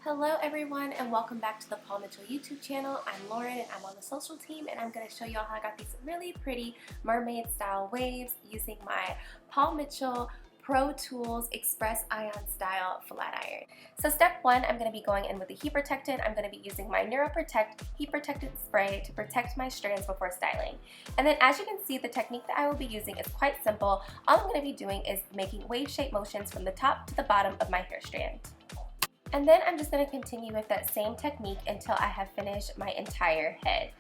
Hello everyone and welcome back to the Paul Mitchell YouTube channel. I'm Lauren and I'm on the social team and I'm going to show y'all how I got these really pretty mermaid style waves using my Paul Mitchell Pro Tools Express Ion Style Flat Iron. So step one, I'm going to be going in with the heat protectant. I'm going to be using my NeuroProtect heat protectant spray to protect my strands before styling. And then as you can see, the technique that I will be using is quite simple. All I'm going to be doing is making wave shape motions from the top to the bottom of my hair strand. And then I'm just going to continue with that same technique until I have finished my entire head.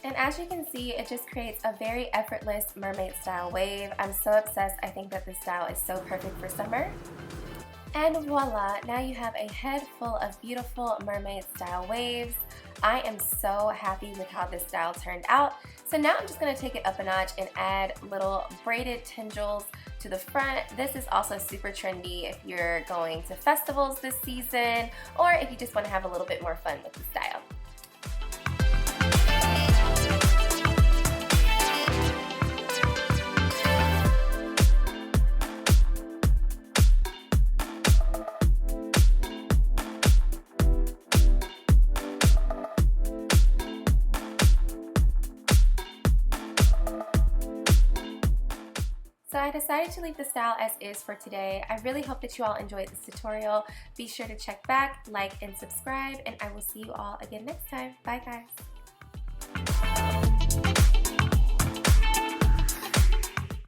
And as you can see, it just creates a very effortless mermaid style wave. I'm so obsessed. I think that this style is so perfect for summer. And voila, now you have a head full of beautiful mermaid style waves. I am so happy with how this style turned out. So now I'm just going to take it up a notch and add little braided tendrils to the front. This is also super trendy if you're going to festivals this season or if you just want to have a little bit more fun with the style. So I decided to leave the style as is for today. I really hope that you all enjoyed this tutorial. Be sure to check back, like, and subscribe, and I will see you all again next time. Bye guys.